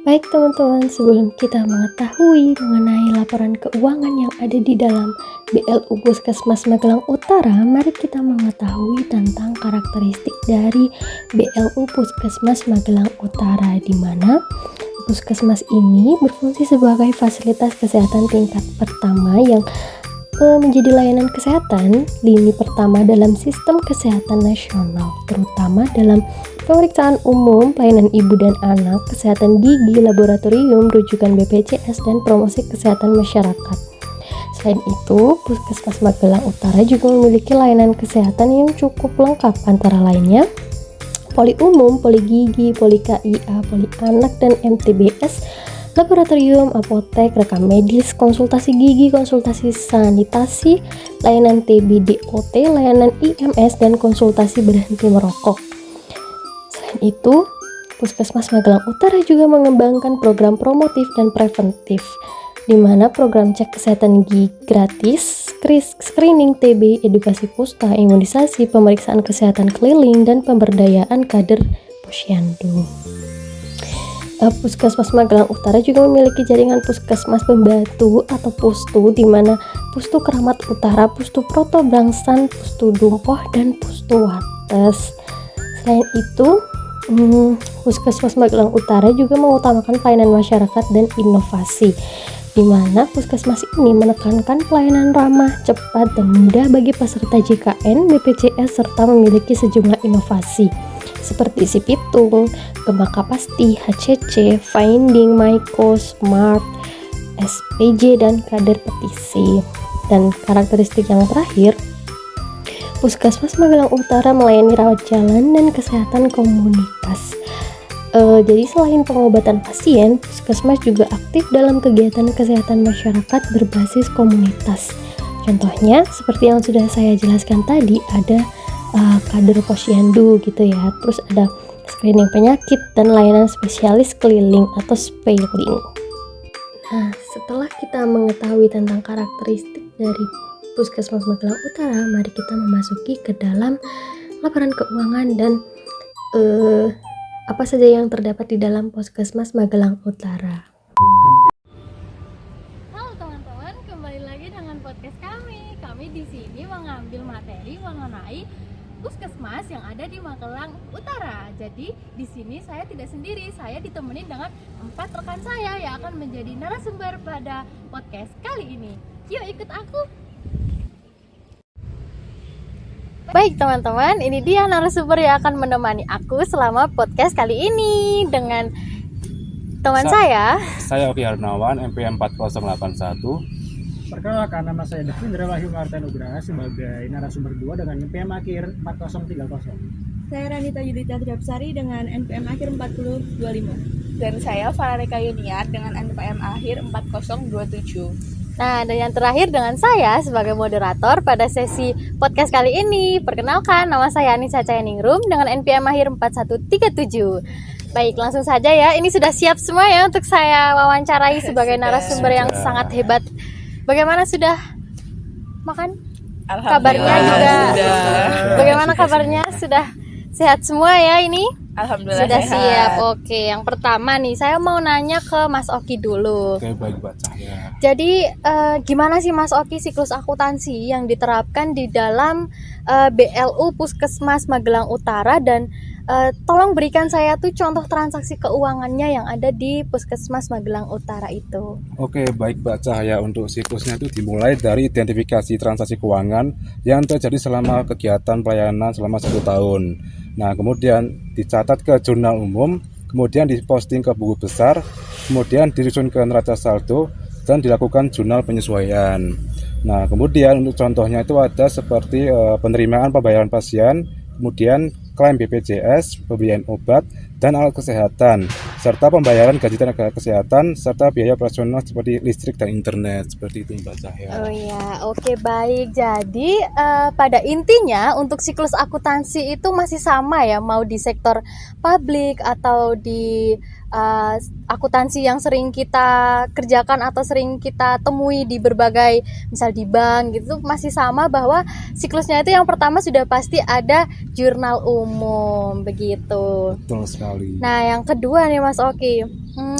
Baik teman-teman, sebelum kita mengetahui mengenai laporan keuangan yang ada di dalam BLU Puskesmas Magelang Utara, mari kita mengetahui tentang karakteristik dari BLU Puskesmas Magelang Utara, di mana Puskesmas ini berfungsi sebagai fasilitas kesehatan tingkat pertama yang menjadi layanan kesehatan lini pertama dalam sistem kesehatan nasional, terutama dalam pemeriksaan umum, pelayanan ibu dan anak, kesehatan gigi, laboratorium, rujukan BPJS, dan promosi kesehatan masyarakat. Selain itu, Puskesmas Magelang Utara juga memiliki layanan kesehatan yang cukup lengkap, antara lainnya poli umum, poli gigi, poli KIA, poli anak, dan MTBS, laboratorium, apotek, rekam medis, konsultasi gigi, konsultasi sanitasi, layanan TB/DOT, layanan IMS, dan konsultasi berhenti merokok. Selain itu, Puskesmas Magelang Utara juga mengembangkan program promotif dan preventif, di mana program cek kesehatan gigi gratis, screening TB, edukasi kusta, imunisasi, pemeriksaan kesehatan keliling, dan pemberdayaan kader posyandu. Puskesmas Magelang Utara juga memiliki jaringan puskesmas pembantu atau pustu, di mana Pustu Keramat Utara, Pustu Proto Brangsan, Pustu Dumpoh, dan Pustu Wates. Selain itu, Puskesmas Magelang Utara juga mengutamakan pelayanan masyarakat dan inovasi, di mana puskesmas ini menekankan pelayanan ramah, cepat, dan mudah bagi peserta JKN, BPJS, serta memiliki sejumlah inovasi seperti isi pitung, gemaka pasti, HCC, Finding, Myco, Smart, SPJ, dan kader petisi. Dan karakteristik yang terakhir, Puskesmas Magelang Utara melayani rawat jalan dan kesehatan komunitas. Jadi selain pengobatan pasien, Puskesmas juga aktif dalam kegiatan kesehatan masyarakat berbasis komunitas. Contohnya seperti yang sudah saya jelaskan tadi, ada kader posyandu gitu ya, terus ada screening penyakit dan layanan spesialis keliling atau spailing. Nah, setelah kita mengetahui tentang karakteristik dari Puskesmas Magelang Utara, mari kita memasuki ke dalam laporan keuangan dan apa saja yang terdapat di dalam Puskesmas Magelang Utara. Halo teman-teman, kembali lagi dengan podcast kami. Kami di sini mengambil materi mengenai Puskesmas yang ada di Magelang Utara. Jadi di sini saya tidak sendiri, saya ditemani dengan 4 rekan saya yang akan menjadi narasumber pada podcast kali ini. Yuk ikut aku. Baik teman-teman, ini dia narasumber yang akan menemani aku selama podcast kali ini dengan teman saya Oki Harnawan, MP 4081. Perkenalkan, nama saya Devindra Wahyu Marta Nugraha sebagai narasumber 2 dengan NPM akhir 4030. Saya Ranita Yudita Drapsari dengan NPM akhir 4025. Dan saya Farareka Yuniar dengan NPM akhir 4027. Nah, dan yang terakhir dengan saya sebagai moderator pada sesi podcast kali ini. Perkenalkan, nama saya Anissa Cayaningrum dengan NPM akhir 4137. Baik, langsung saja ya. Ini sudah siap semua ya untuk saya wawancarai sebagai narasumber yang sangat hebat. Bagaimana, sudah makan? Kabarnya juga. Bagaimana kabarnya? Sudah sehat semua ya ini? Alhamdulillah Sudah sehat. siap. Oke, yang pertama nih saya mau nanya ke Mas Oki dulu. Oke, baik Mbak Cahya. Jadi gimana sih Mas Oki siklus akuntansi yang diterapkan di dalam BLU Puskesmas Magelang Utara, dan tolong berikan saya tuh contoh transaksi keuangannya yang ada di Puskesmas Magelang Utara itu. Oke, baik Mbak Cahya. Untuk siklusnya itu dimulai dari identifikasi transaksi keuangan yang terjadi selama kegiatan pelayanan selama 1 tahun. Nah, kemudian dicatat ke jurnal umum, kemudian diposting ke buku besar, kemudian disusun ke neraca saldo, dan dilakukan jurnal penyesuaian. Nah, kemudian untuk contohnya itu ada seperti penerimaan pembayaran pasien, kemudian klaim BPJS, pembelian obat dan alat kesehatan, serta pembayaran gaji tenaga kesehatan, serta biaya operasional seperti listrik dan internet. Seperti itu Mbak Cahya. Oh ya, oke, baik. Jadi pada intinya untuk siklus akuntansi itu masih sama ya, mau di sektor publik atau di akuntansi yang sering kita kerjakan atau sering kita temui di berbagai, misal di bank gitu, masih sama bahwa siklusnya itu yang pertama sudah pasti ada jurnal umum begitu. Betul sekali. Nah, yang kedua nih Mas Oki,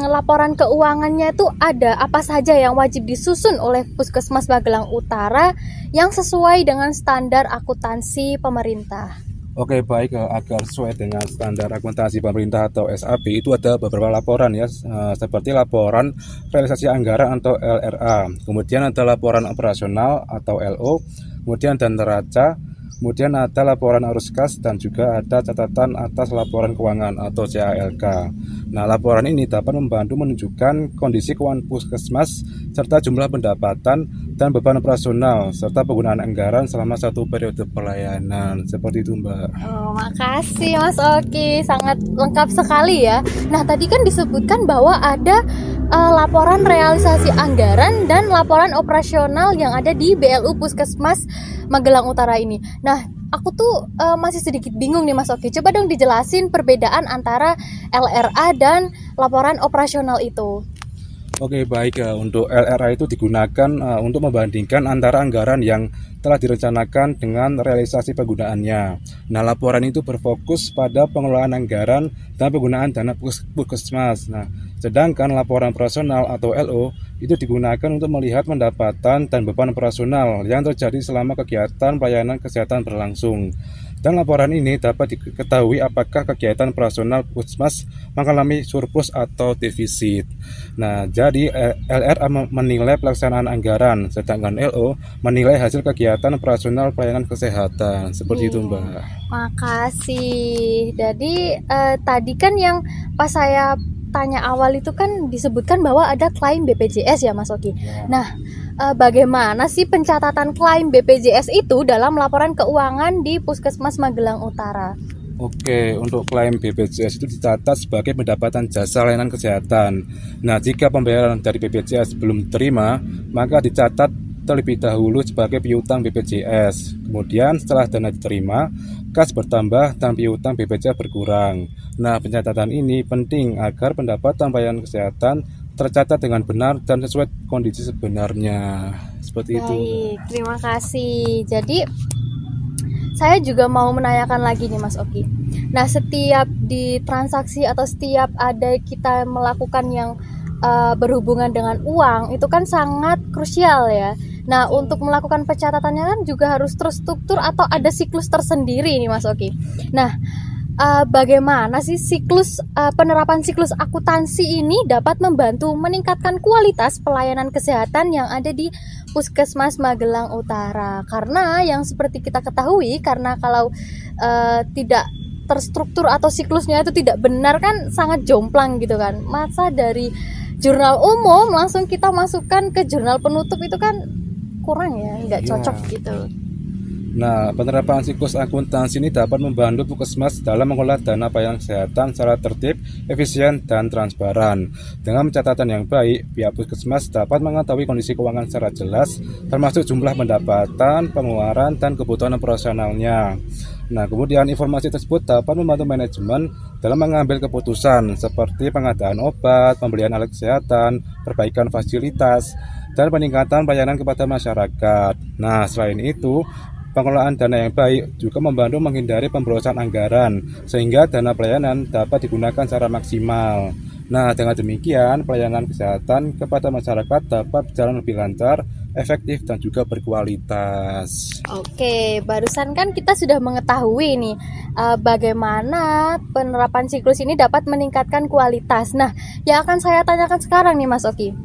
laporan keuangannya itu ada apa saja yang wajib disusun oleh Puskesmas Magelang Utara yang sesuai dengan standar akuntansi pemerintah? Oke, baik, agar sesuai dengan standar akuntansi pemerintah atau SAP itu ada beberapa laporan ya, seperti laporan realisasi anggaran atau LRA, kemudian ada laporan operasional atau LO, kemudian ada neraca, kemudian ada laporan arus kas, dan juga ada catatan atas laporan keuangan atau CALK. Nah, laporan ini dapat membantu menunjukkan kondisi keuangan puskesmas serta jumlah pendapatan dan beban operasional serta penggunaan anggaran selama satu periode pelayanan. Seperti itu, Mbak. Oh, makasih Mas Oki, sangat lengkap sekali ya. Nah, tadi kan disebutkan bahwa ada laporan realisasi anggaran dan laporan operasional yang ada di BLU Puskesmas Magelang Utara ini. Nah, aku tuh masih sedikit bingung nih Mas Oki. Coba dong dijelasin perbedaan antara LRA dan laporan operasional itu. Oke, baik, untuk LRA itu digunakan untuk membandingkan antara anggaran yang telah direncanakan dengan realisasi penggunaannya. Nah, laporan itu berfokus pada pengelolaan anggaran dan penggunaan dana puskesmas. Nah, sedangkan laporan operasional atau LO itu digunakan untuk melihat pendapatan dan beban operasional yang terjadi selama kegiatan pelayanan kesehatan berlangsung. Dan laporan ini dapat diketahui apakah kegiatan operasional puskesmas mengalami surplus atau defisit. Nah, jadi LRA menilai pelaksanaan anggaran, sedangkan LO menilai hasil kegiatan operasional pelayanan kesehatan. Seperti itu, Mbak. Makasih. Jadi tadi kan yang pas saya tanya awal itu kan disebutkan bahwa ada klaim BPJS ya Mas Oki. Nah, bagaimana sih pencatatan klaim BPJS itu dalam laporan keuangan di Puskesmas Magelang Utara? Oke, untuk klaim BPJS itu dicatat sebagai pendapatan jasa layanan kesehatan. Nah, jika pembayaran dari BPJS belum diterima, maka dicatat terlebih dahulu sebagai piutang BPJS. Kemudian setelah dana diterima, kas bertambah dan piutang BPJS berkurang. Nah, pencatatan ini penting agar pendapatan pelayanan kesehatan tercatat dengan benar dan sesuai kondisi sebenarnya. Seperti itu. Baik, terima kasih. Jadi saya juga mau menanyakan lagi nih Mas Oki. Nah, setiap di transaksi atau setiap ada kita melakukan yang berhubungan dengan uang itu kan sangat krusial ya. Nah, untuk melakukan pencatatannya kan juga harus terstruktur atau ada siklus tersendiri nih Mas Oki. Nah, bagaimana sih siklus penerapan siklus akuntansi ini dapat membantu meningkatkan kualitas pelayanan kesehatan yang ada di Puskesmas Magelang Utara? Karena yang seperti kita ketahui, karena kalau tidak terstruktur atau siklusnya itu tidak benar kan sangat jomplang gitu kan. Masa dari jurnal umum langsung kita masukkan ke jurnal penutup itu kan kurang ya, nggak cocok gitu. Nah, penerapan siklus akuntansi ini dapat membantu Puskesmas dalam mengelola dana pelayanan kesehatan secara tertib, efisien, dan transparan. Dengan catatan yang baik, pihak Puskesmas dapat mengetahui kondisi keuangan secara jelas, termasuk jumlah pendapatan, pengeluaran, dan kebutuhan operasionalnya. Nah, kemudian informasi tersebut dapat membantu manajemen dalam mengambil keputusan seperti pengadaan obat, pembelian alat kesehatan, perbaikan fasilitas, dan peningkatan pelayanan kepada masyarakat. Nah, selain itu, pengelolaan dana yang baik juga membantu menghindari pemborosan anggaran, sehingga dana pelayanan dapat digunakan secara maksimal. Nah, dengan demikian, pelayanan kesehatan kepada masyarakat dapat berjalan lebih lancar, efektif, dan juga berkualitas. Oke, barusan kan kita sudah mengetahui nih bagaimana penerapan siklus ini dapat meningkatkan kualitas. Nah, yang akan saya tanyakan sekarang nih Mas Oki,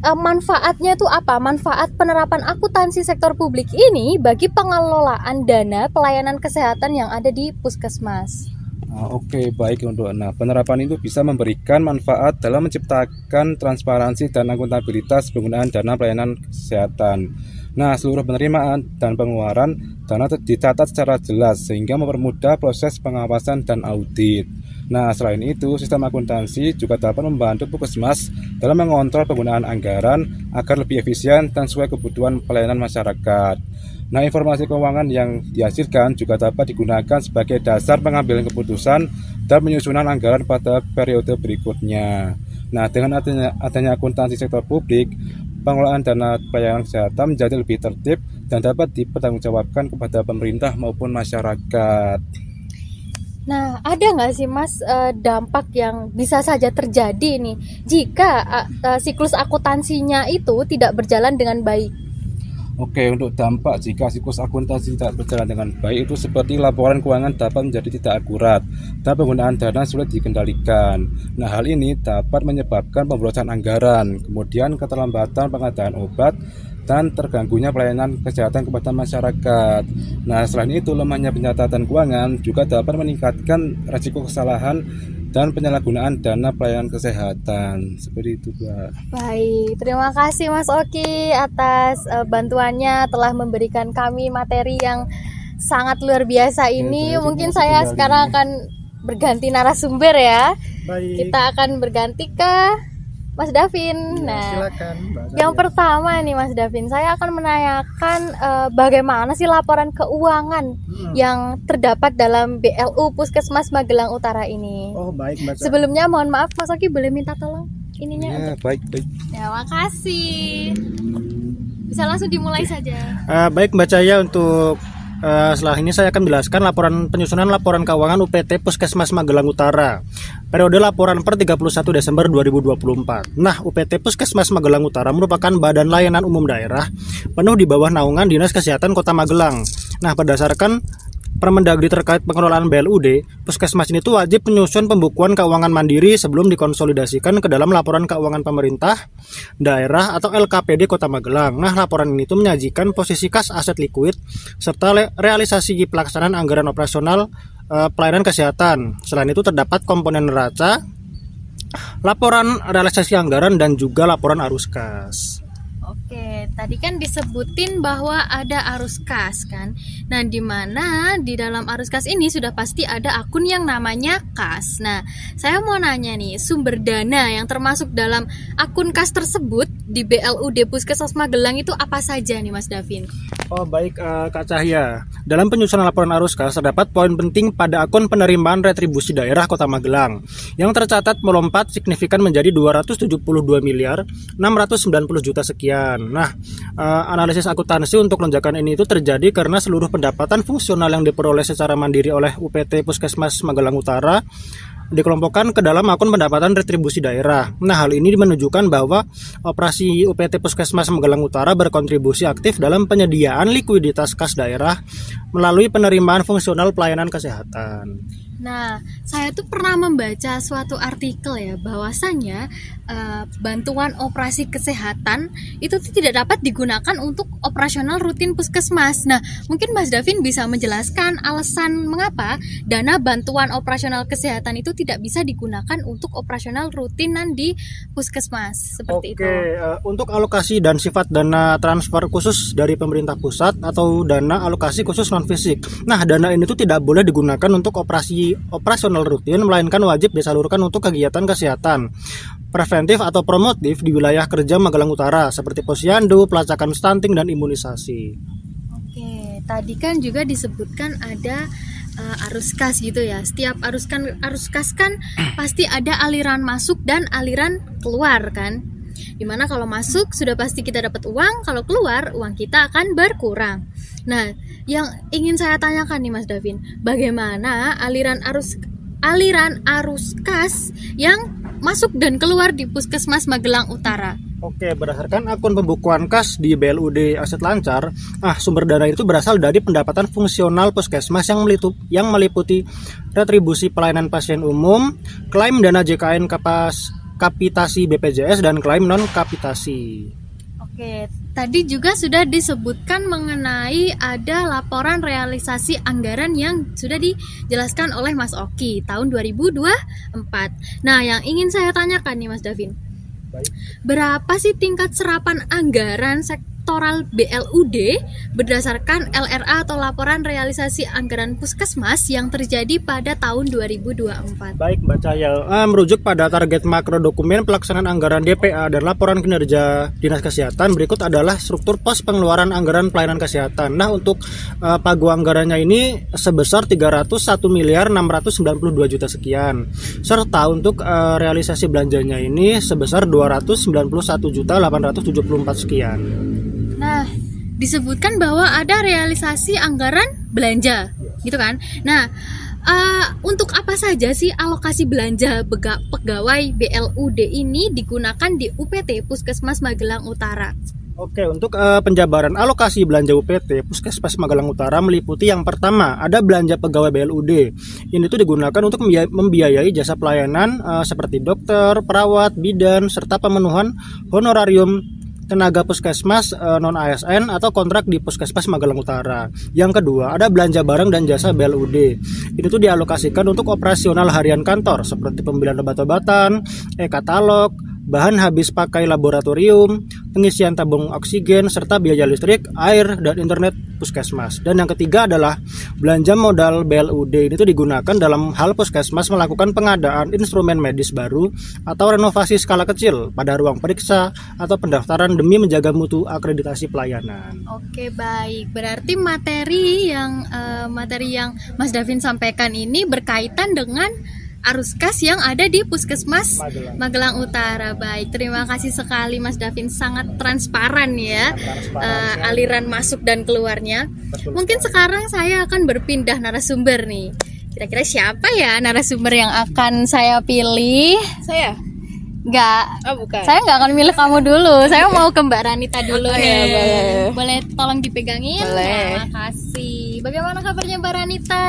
manfaatnya itu apa? Manfaat penerapan akuntansi sektor publik ini bagi pengelolaan dana pelayanan kesehatan yang ada di Puskesmas. Oke, baik, untuk penerapan itu bisa memberikan manfaat dalam menciptakan transparansi dan akuntabilitas penggunaan dana pelayanan kesehatan. Nah, seluruh penerimaan dan pengeluaran dana dicatat secara jelas sehingga mempermudah proses pengawasan dan audit. Nah, selain itu, sistem akuntansi juga dapat membantu Puskesmas dalam mengontrol penggunaan anggaran agar lebih efisien dan sesuai kebutuhan pelayanan masyarakat. Nah, informasi keuangan yang dihasilkan juga dapat digunakan sebagai dasar pengambilan keputusan dan penyusunan anggaran pada periode berikutnya. Nah, dengan adanya akuntansi sektor publik, pengelolaan dana pelayanan kesehatan menjadi lebih tertib dan dapat dipertanggungjawabkan kepada pemerintah maupun masyarakat. Nah, ada nggak sih Mas dampak yang bisa saja terjadi nih jika siklus akuntansinya itu tidak berjalan dengan baik? Oke, untuk dampak jika siklus akuntansi tidak berjalan dengan baik itu seperti laporan keuangan dapat menjadi tidak akurat dan penggunaan dana sulit dikendalikan. Nah, hal ini dapat menyebabkan pemborosan anggaran, kemudian keterlambatan pengadaan obat, dan terganggunya pelayanan kesehatan kepada masyarakat. Nah, selain itu, lemahnya pencatatan keuangan juga dapat meningkatkan risiko kesalahan dan penyalahgunaan dana pelayanan kesehatan. Seperti itu, Pak. Baik, terima kasih Mas Oki atas bantuannya telah memberikan kami materi yang sangat luar biasa ini. Mungkin saya sekarang akan berganti narasumber ya. Baik. Kita akan berganti ke Mas Davin. Nah, Silakan, Mbak Saya. yang pertama nih Mas Davin, saya akan menanyakan bagaimana sih laporan keuangan yang terdapat dalam BLU Puskesmas Magelang Utara ini. Oh, baik, Mbak Saya. Sebelumnya mohon maaf Mas Oki, boleh minta tolong ininya Ya, untuk baik. ya, makasih. Bisa langsung dimulai saja. Baik Mbak Cahaya, untuk setelah ini saya akan menjelaskan penyusunan laporan keuangan UPT Puskesmas Magelang Utara periode laporan per 31 Desember 2024. Nah, UPT Puskesmas Magelang Utara merupakan badan layanan umum daerah penuh di bawah naungan Dinas Kesehatan Kota Magelang. Nah, berdasarkan Permendagri terkait pengelolaan BLUD, Puskesmas ini tuh wajib menyusun pembukuan keuangan mandiri sebelum dikonsolidasikan ke dalam laporan keuangan pemerintah, daerah atau LKPD Kota Magelang. Nah, laporan ini tuh menyajikan posisi kas aset likuid serta realisasi pelaksanaan anggaran operasional pelayanan kesehatan. Selain itu terdapat komponen neraca, laporan realisasi anggaran dan juga laporan arus kas. Oke, tadi kan disebutin bahwa ada arus kas kan. Nah, di mana di dalam arus kas ini sudah pasti ada akun yang namanya kas. Nah, saya mau nanya nih, sumber dana yang termasuk dalam akun kas tersebut di BLUD Puskesmas Magelang itu apa saja nih Mas Davin? Oh, baik Kak Cahya. Dalam penyusunan laporan arus kas terdapat poin penting pada akun penerimaan retribusi daerah Kota Magelang yang tercatat melompat signifikan menjadi 272 miliar 690 juta sekian. Nah, analisis akuntansi untuk lonjakan ini itu terjadi karena seluruh pendapatan fungsional yang diperoleh secara mandiri oleh UPT Puskesmas Magelang Utara dikelompokkan ke dalam akun pendapatan retribusi daerah. Nah, hal ini menunjukkan bahwa operasi UPT Puskesmas Magelang Utara berkontribusi aktif dalam penyediaan likuiditas kas daerah melalui penerimaan fungsional pelayanan kesehatan. Nah, saya tuh pernah membaca suatu artikel ya, bahwasannya bantuan operasi kesehatan itu tidak dapat digunakan untuk operasional rutin puskesmas. Nah, mungkin Mas Davin bisa menjelaskan alasan mengapa dana bantuan operasional kesehatan itu tidak bisa digunakan untuk operasional rutinan di puskesmas seperti itu. Untuk alokasi dan sifat dana transfer khusus dari pemerintah pusat atau dana alokasi khusus non fisik. Nah, dana ini tuh tidak boleh digunakan untuk operasional rutin, melainkan wajib disalurkan untuk kegiatan kesehatan preventif atau promotif di wilayah kerja Magelang Utara seperti posyandu, pelacakan stunting dan imunisasi. Oke, tadi kan juga disebutkan ada arus kas gitu ya. Setiap arus kas kan pasti ada aliran masuk dan aliran keluar kan. Dimana kalau masuk sudah pasti kita dapat uang, kalau keluar uang kita akan berkurang. Nah, yang ingin saya tanyakan nih Mas Davin, bagaimana aliran arus kas yang masuk dan keluar di Puskesmas Magelang Utara? Oke, berdasarkan akun pembukuan kas di BLUD Aset Lancar, sumber dana itu berasal dari pendapatan fungsional puskesmas yang meliputi retribusi pelayanan pasien umum, klaim dana JKN kapitasi BPJS dan klaim non kapitasi. Oke, tadi juga sudah disebutkan mengenai ada laporan realisasi anggaran yang sudah dijelaskan oleh Mas Oki tahun 2024. Nah, yang ingin saya tanyakan nih Mas Davin, berapa sih tingkat serapan anggaran sektoral BLUD berdasarkan LRA atau laporan realisasi anggaran puskesmas yang terjadi pada tahun 2024? Baik Mbak Cahya, merujuk pada target makro dokumen pelaksanaan anggaran DPA dan laporan kinerja Dinas Kesehatan, berikut adalah struktur pos pengeluaran anggaran pelayanan kesehatan. Nah, untuk pagu anggarannya ini sebesar 301 miliar 692 juta sekian. Serta untuk realisasi belanjanya ini sebesar 291 juta 874 sekian. Nah, disebutkan bahwa ada realisasi anggaran belanja, gitu kan? Nah, Untuk apa saja sih alokasi belanja pegawai BLUD ini digunakan di UPT Puskesmas Magelang Utara? Oke, untuk penjabaran alokasi belanja UPT Puskesmas Magelang Utara meliputi yang pertama, ada belanja pegawai BLUD. Ini tuh digunakan untuk membiayai jasa pelayanan seperti dokter, perawat, bidan, serta pemenuhan honorarium tenaga puskesmas non-ASN atau kontrak di Puskesmas Magelang Utara. Yang kedua, ada belanja barang dan jasa BLUD. Ini tuh dialokasikan untuk operasional harian kantor seperti pembelian obat-obatan, e-katalog, bahan habis pakai laboratorium, pengisian tabung oksigen, serta biaya listrik, air, dan internet puskesmas. Dan yang ketiga adalah belanja modal BLUD. Ini tuh digunakan dalam hal puskesmas melakukan pengadaan instrumen medis baru atau renovasi skala kecil pada ruang periksa atau pendaftaran demi menjaga mutu akreditasi pelayanan. Oke, baik. Berarti materi yang Mas Davin sampaikan ini berkaitan dengan arus kas yang ada di Puskesmas Magelang Utara. Baik, terima kasih sekali Mas Davin, sangat transparan ya aliran masuk dan keluarnya. Mungkin sekarang saya akan berpindah narasumber nih. Kira-kira siapa ya narasumber yang akan saya pilih? Saya? Enggak. Oh, bukan. Saya nggak akan milih kamu dulu. Saya mau ke Mbak Ranita dulu Oke, nih. boleh. Boleh tolong dipegangin? Boleh. Terima kasih. Bagaimana kabarnya Mbak Ranita?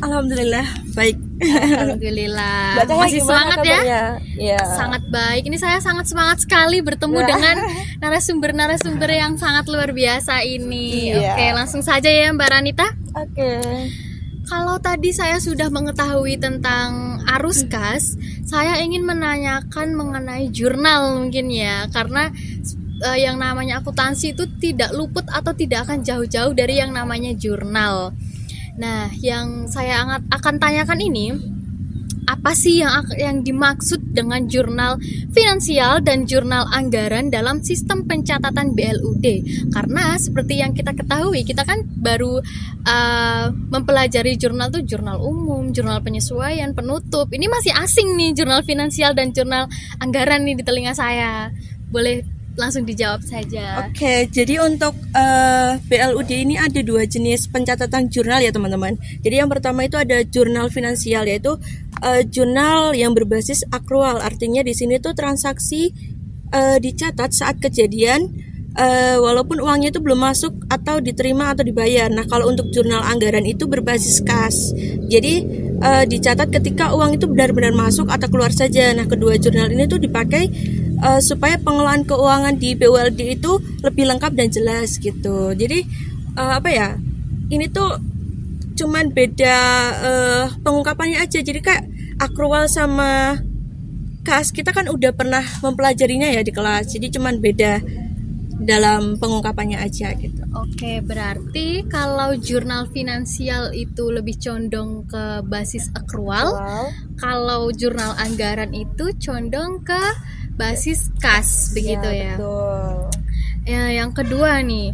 Alhamdulillah baik. Alhamdulillah. Mbak Cahaya Masih gimana semangat ya? kabarnya? Iya. Sangat baik. Ini saya sangat semangat sekali bertemu dengan narasumber-narasumber yang sangat luar biasa ini. Iya. Oke, langsung saja ya Mbak Ranita. Oke. Kalau tadi saya sudah mengetahui tentang arus kas, saya ingin menanyakan mengenai jurnal mungkin ya, karena yang namanya akuntansi itu tidak luput atau tidak akan jauh-jauh dari yang namanya jurnal. Nah, yang saya akan tanyakan ini, apa sih yang dimaksud dengan jurnal finansial dan jurnal anggaran dalam sistem pencatatan BLUD? Karena seperti yang kita ketahui, kita kan baru mempelajari jurnal tuh jurnal umum, jurnal penyesuaian, penutup. Ini masih asing nih jurnal finansial dan jurnal anggaran nih di telinga saya. Boleh langsung dijawab saja. Oke, jadi untuk BLUD ini ada dua jenis pencatatan jurnal ya teman-teman. Jadi yang pertama itu ada jurnal finansial, yaitu jurnal yang berbasis akrual. Artinya di sini tuh transaksi dicatat saat kejadian walaupun uangnya itu belum masuk atau diterima atau dibayar. Nah, kalau untuk jurnal anggaran itu berbasis kas. Jadi dicatat ketika uang itu benar-benar masuk atau keluar saja. Nah, kedua jurnal ini tuh dipakai supaya pengelolaan keuangan di BULD itu lebih lengkap dan jelas gitu. Jadi ini tuh cuman beda pengungkapannya aja. Jadi kayak akrual sama kas kita kan udah pernah mempelajarinya ya di kelas. Jadi cuman beda dalam pengungkapannya aja gitu. Oke, berarti kalau jurnal finansial itu lebih condong ke basis akrual, kalau jurnal anggaran itu condong ke basis kas, begitu ya. Betul. Ya, yang kedua nih,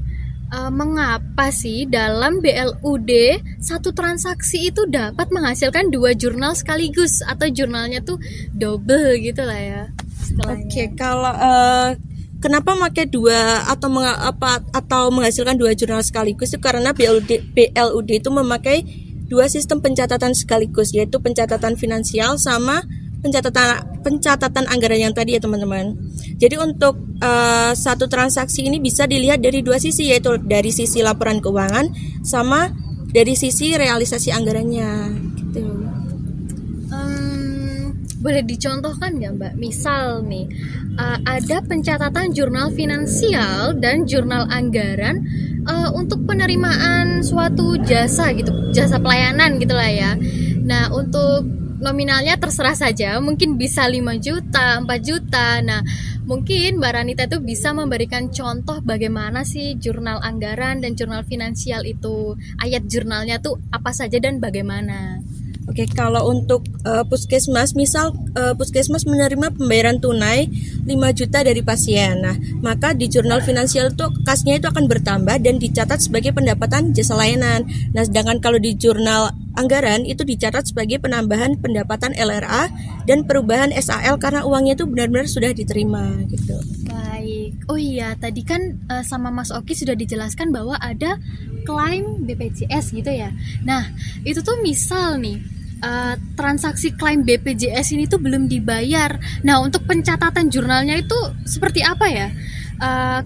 mengapa sih dalam BLUD satu transaksi itu dapat menghasilkan dua jurnal sekaligus atau jurnalnya tuh double gitu lah ya? Oke, kalau kenapa pakai dua atau menghasilkan dua jurnal sekaligus itu karena BLUD itu memakai dua sistem pencatatan sekaligus, yaitu pencatatan finansial sama pencatatan anggaran yang tadi ya teman-teman. Jadi untuk satu transaksi ini bisa dilihat dari dua sisi, yaitu dari sisi laporan keuangan sama dari sisi realisasi anggarannya gitu. Boleh dicontohkan nggak Mbak? Misal nih ada pencatatan jurnal finansial dan jurnal anggaran untuk penerimaan suatu jasa gitu, jasa pelayanan gitulah ya. Nah, untuk nominalnya terserah saja, mungkin bisa 5 juta, 4 juta. Nah, mungkin Mbak Ranita itu bisa memberikan contoh bagaimana sih jurnal anggaran dan jurnal finansial itu, ayat jurnalnya tuh apa saja dan bagaimana. Oke, kalau untuk puskesmas, misal puskesmas menerima pembayaran tunai 5 juta dari pasien. Nah, maka di jurnal finansial itu kasnya itu akan bertambah dan dicatat sebagai pendapatan jasa layanan. Nah, sedangkan kalau di jurnal anggaran itu dicatat sebagai penambahan pendapatan LRA dan perubahan SAL karena uangnya itu benar-benar sudah diterima gitu. Baik. Oh iya, tadi kan sama Mas Oki sudah dijelaskan bahwa ada klaim BPJS gitu ya. Nah, itu tuh misal nih transaksi klaim BPJS ini tuh belum dibayar. Nah, untuk pencatatan jurnalnya itu seperti apa ya?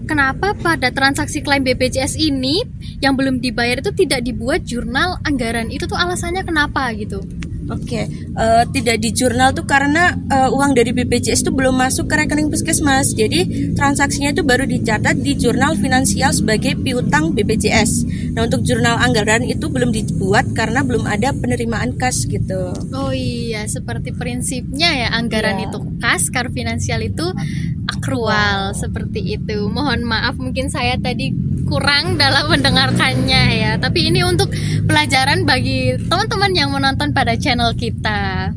Kenapa pada transaksi klaim BPJS ini yang belum dibayar itu tidak dibuat jurnal anggaran? Itu tuh alasannya kenapa gitu? Oke, tidak di jurnal tuh karena uang dari BPJS itu belum masuk ke rekening puskesmas. Jadi transaksinya itu baru dicatat di jurnal finansial sebagai piutang BPJS. Nah, untuk jurnal anggaran itu belum dibuat karena belum ada penerimaan kas gitu. Oh iya, seperti prinsipnya ya, anggaran Iya. itu kas, kalau finansial itu akrual, seperti itu. Mohon maaf mungkin saya tadi kurang dalam mendengarkannya ya. Tapi ini untuk pelajaran bagi teman-teman yang menonton pada channel kita.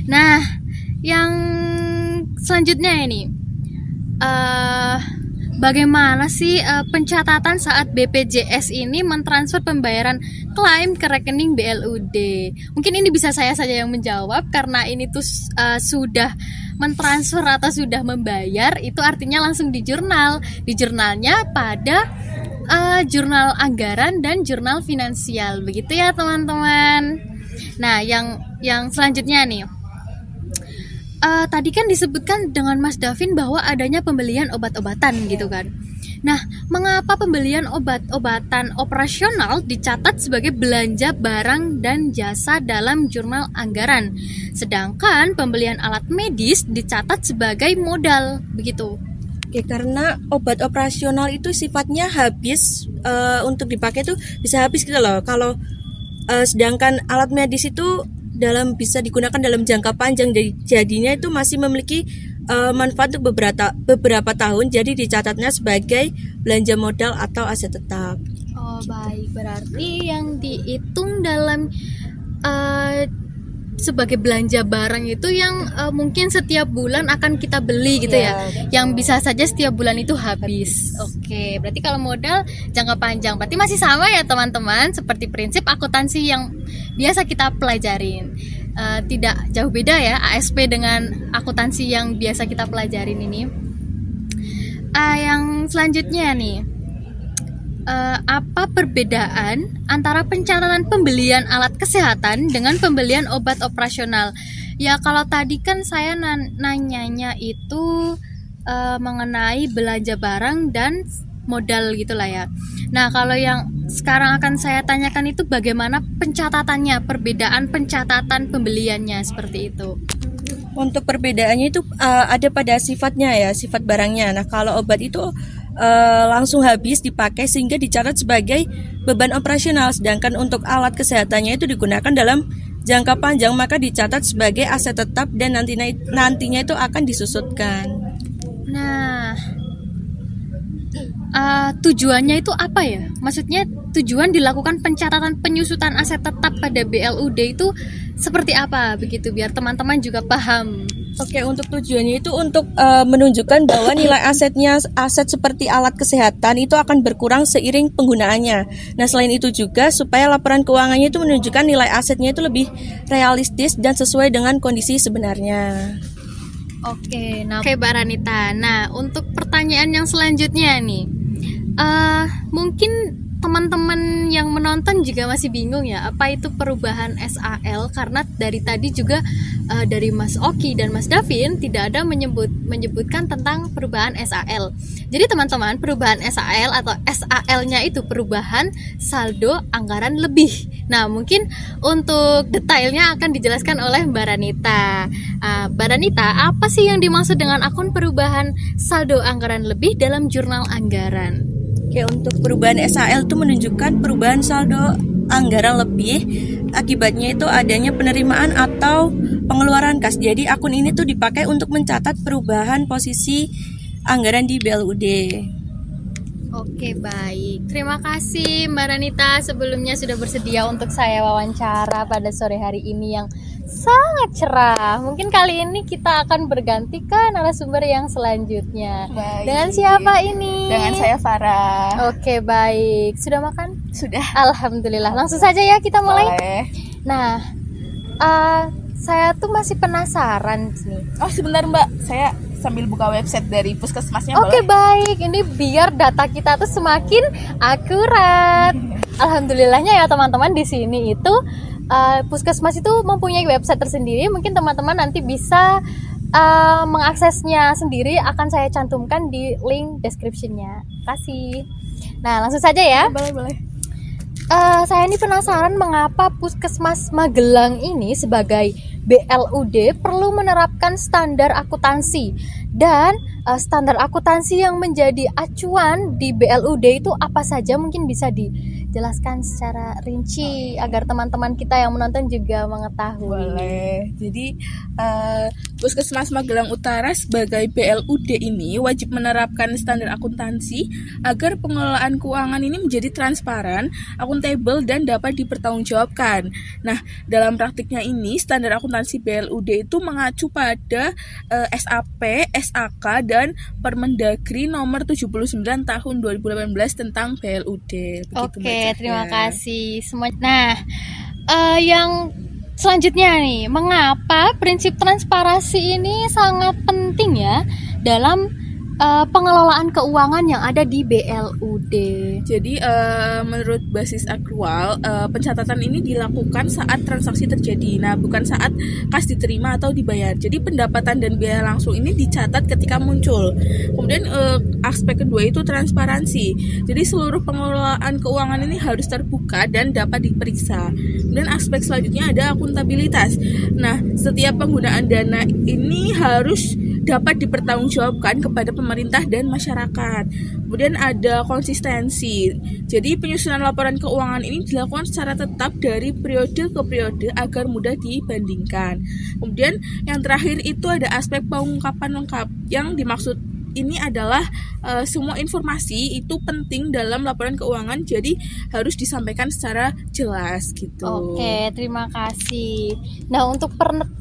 Nah, yang selanjutnya ini, bagaimana sih pencatatan saat BPJS ini mentransfer pembayaran klaim ke rekening BLUD? Mungkin ini bisa saya saja yang menjawab karena ini tuh sudah mentransfer atau sudah membayar, itu artinya langsung di jurnal. Di jurnalnya pada jurnal anggaran dan jurnal finansial. Begitu ya teman-teman. Nah, yang selanjutnya nih. Tadi kan disebutkan dengan Mas Davin bahwa adanya pembelian obat-obatan gitu kan. Nah, mengapa pembelian obat-obatan operasional dicatat sebagai belanja barang dan jasa dalam jurnal anggaran, sedangkan pembelian alat medis dicatat sebagai modal begitu? Oke, karena obat operasional itu sifatnya habis, untuk dipakai tuh bisa habis gitu loh. Kalau sedangkan alat medis itu bisa digunakan dalam jangka panjang, jadinya itu masih memiliki manfaat untuk beberapa tahun, jadi dicatatnya sebagai belanja modal atau aset tetap. Oh baik, berarti yang dihitung dalam sebagai belanja barang itu yang mungkin setiap bulan akan kita beli gitu ya, yang bisa saja setiap bulan itu habis. Oke, berarti kalau modal jangka panjang, berarti masih sama ya teman-teman, seperti prinsip akuntansi yang biasa kita pelajarin. Tidak jauh beda ya ASP dengan akuntansi yang biasa kita pelajarin ini. Yang selanjutnya nih, apa perbedaan antara pencatatan pembelian alat kesehatan dengan pembelian obat operasional? Ya kalau tadi kan saya nanyanya itu mengenai belanja barang dan modal gitulah ya. Nah kalau yang sekarang akan saya tanyakan itu bagaimana pencatatannya, perbedaan pencatatan pembeliannya seperti itu. Untuk perbedaannya itu ada pada sifatnya ya, sifat barangnya. Nah kalau obat itu langsung habis dipakai sehingga dicatat sebagai beban operasional, sedangkan untuk alat kesehatannya itu digunakan dalam jangka panjang, maka dicatat sebagai aset tetap dan nantinya itu akan disusutkan. Nah, tujuannya itu apa ya? Maksudnya tujuan dilakukan pencatatan penyusutan aset tetap pada BLUD itu seperti apa begitu, biar teman-teman juga paham. Oke, untuk tujuannya itu untuk menunjukkan bahwa nilai aset seperti alat kesehatan itu akan berkurang seiring penggunaannya. Nah, selain itu juga supaya laporan keuangannya itu menunjukkan nilai asetnya itu lebih realistis dan sesuai dengan kondisi sebenarnya. Oke, Mbak Ranita. Nah, untuk pertanyaan yang selanjutnya nih, mungkin teman-teman yang menonton juga masih bingung ya, apa itu perubahan SAL, karena dari tadi juga dari Mas Oki dan Mas Davin tidak ada menyebutkan tentang perubahan SAL. Jadi teman-teman, perubahan SAL atau SAL-nya itu perubahan saldo anggaran lebih. Nah, mungkin untuk detailnya akan dijelaskan oleh Mbak Ranita. Mbak Ranita, apa sih yang dimaksud dengan akun perubahan saldo anggaran lebih dalam jurnal anggaran? Oke, untuk perubahan SAL itu menunjukkan perubahan saldo anggaran lebih akibatnya itu adanya penerimaan atau pengeluaran kas. Jadi akun ini tuh dipakai untuk mencatat perubahan posisi anggaran di BLUD. Oke, baik. Terima kasih Mbak Ranita sebelumnya sudah bersedia untuk saya wawancara pada sore hari ini yang sangat cerah. Mungkin kali ini kita akan berganti ke narasumber yang selanjutnya. Baik. Dengan siapa ini? Dengan saya Farah. Oke, baik. Sudah makan? Sudah. Alhamdulillah. Langsung saja ya kita mulai. Boleh. Nah, saya tuh masih penasaran nih. Oh sebentar Mbak, saya sambil buka website dari puskesmasnya. Oke, boleh? baik. Ini biar data kita tuh semakin akurat. Alhamdulillahnya ya teman-teman, di sini itu Puskesmas itu mempunyai website tersendiri. Mungkin teman-teman nanti bisa mengaksesnya sendiri, akan saya cantumkan di link description-nya. Kasih. Nah, langsung saja ya. Boleh. Saya ini penasaran mengapa Puskesmas Magelang ini sebagai BLUD perlu menerapkan standar akuntansi, dan standar akuntansi yang menjadi acuan di BLUD itu apa saja, mungkin bisa dijelaskan secara rinci agar teman-teman kita yang menonton juga mengetahui. Boleh. Jadi Puskesmas Magelang Utara sebagai BLUD ini wajib menerapkan standar akuntansi agar pengelolaan keuangan ini menjadi transparan, akuntabel, dan dapat dipertanggungjawabkan. Nah, dalam praktiknya ini standar akuntansi BLUD itu mengacu pada SAP, SAK, dan Permendagri nomor 79 tahun 2018 tentang BLUD. Begitu, Oke, terima kasih semua. Nah, yang selanjutnya nih, mengapa prinsip transparansi ini sangat penting ya dalam pengelolaan keuangan yang ada di BLUD? Jadi menurut basis akrual, pencatatan ini dilakukan saat transaksi terjadi. Nah, bukan saat kas diterima atau dibayar. Jadi pendapatan dan biaya langsung ini dicatat ketika muncul. Kemudian aspek kedua itu transparansi. Jadi seluruh pengelolaan keuangan ini harus terbuka dan dapat diperiksa. Kemudian aspek selanjutnya ada akuntabilitas. Nah, setiap penggunaan dana ini harus dapat dipertanggungjawabkan kepada pemerintah dan masyarakat. Kemudian ada konsistensi. Jadi penyusunan laporan keuangan ini dilakukan secara tetap dari periode ke periode agar mudah dibandingkan. Kemudian yang terakhir itu ada aspek pengungkapan lengkap. Yang dimaksud ini adalah semua informasi itu penting dalam laporan keuangan, jadi harus disampaikan secara jelas gitu. Oke, terima kasih. Nah, untuk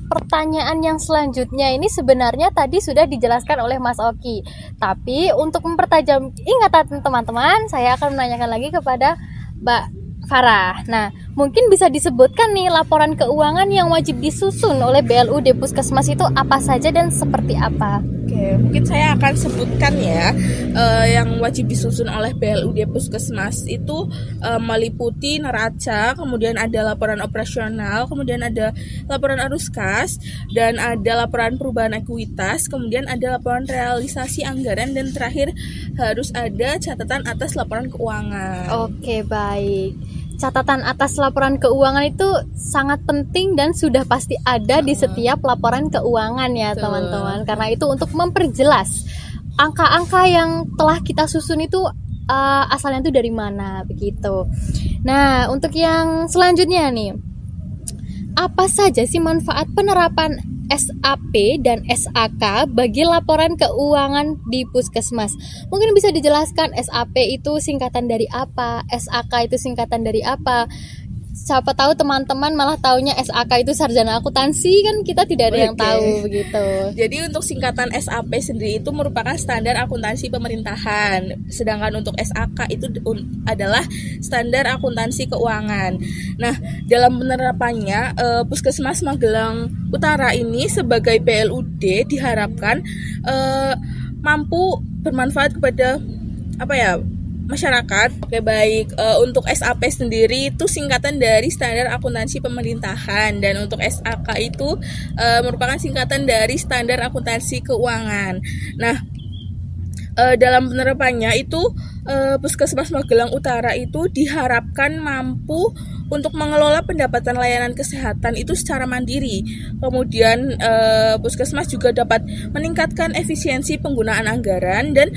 pertanyaan yang selanjutnya ini sebenarnya tadi sudah dijelaskan oleh Mas Oki. Tapi untuk mempertajam ingatan teman-teman, saya akan menanyakan lagi kepada Mbak Farah. Nah, mungkin bisa disebutkan nih laporan keuangan yang wajib disusun oleh BLUD Puskesmas itu apa saja dan seperti apa? Oke, mungkin saya akan sebutkan ya, yang wajib disusun oleh BLUD Puskesmas itu meliputi neraca, kemudian ada laporan operasional, kemudian ada laporan arus kas, dan ada laporan perubahan ekuitas, kemudian ada laporan realisasi anggaran, dan terakhir harus ada catatan atas laporan keuangan. Oke, baik. Catatan atas laporan keuangan itu sangat penting dan sudah pasti ada di setiap laporan keuangan ya, Betul. teman-teman. Karena itu untuk memperjelas angka-angka yang telah kita susun itu asalnya itu dari mana, begitu. Nah, untuk yang selanjutnya nih, apa saja sih manfaat penerapan SAP dan SAK bagi laporan keuangan di Puskesmas? Mungkin bisa dijelaskan SAP itu singkatan dari apa, SAK itu singkatan dari apa? Siapa tahu teman-teman malah taunya SAK itu sarjana akuntansi, kan kita tidak ada yang Oke. tahu begitu. Jadi untuk singkatan SAP sendiri itu merupakan standar akuntansi pemerintahan, sedangkan untuk SAK itu adalah standar akuntansi keuangan. Nah, dalam penerapannya Puskesmas Magelang Utara ini sebagai BLUD diharapkan mampu bermanfaat kepada masyarakat. Oke, baik. Untuk SAP sendiri itu singkatan dari standar akuntansi pemerintahan, dan untuk SAK itu merupakan singkatan dari standar akuntansi keuangan. Nah, dalam penerapannya itu Puskesmas Magelang Utara itu diharapkan mampu untuk mengelola pendapatan layanan kesehatan itu secara mandiri. Kemudian Puskesmas juga dapat meningkatkan efisiensi penggunaan anggaran, dan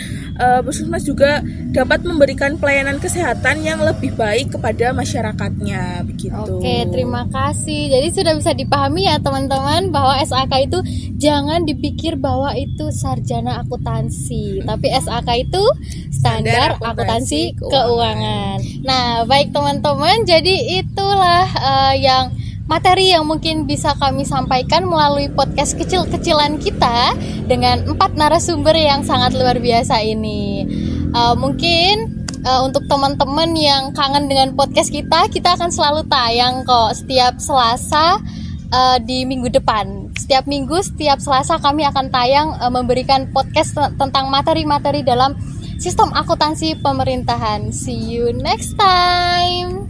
Puskesmas juga dapat memberikan pelayanan kesehatan yang lebih baik kepada masyarakatnya, begitu. Oke, terima kasih. Jadi sudah bisa dipahami ya teman-teman bahwa SAK itu jangan dipikir bahwa itu sarjana akuntansi, tapi SAK itu standar akuntansi keuangan. Nah, baik teman-teman, jadi itulah yang materi yang mungkin bisa kami sampaikan melalui podcast kecil-kecilan kita dengan 4 narasumber yang sangat luar biasa ini. Mungkin untuk teman-teman yang kangen dengan podcast kita akan selalu tayang kok setiap Selasa di minggu depan. Setiap minggu, setiap Selasa kami akan tayang memberikan podcast tentang materi-materi dalam sistem akuntansi pemerintahan. See you next time.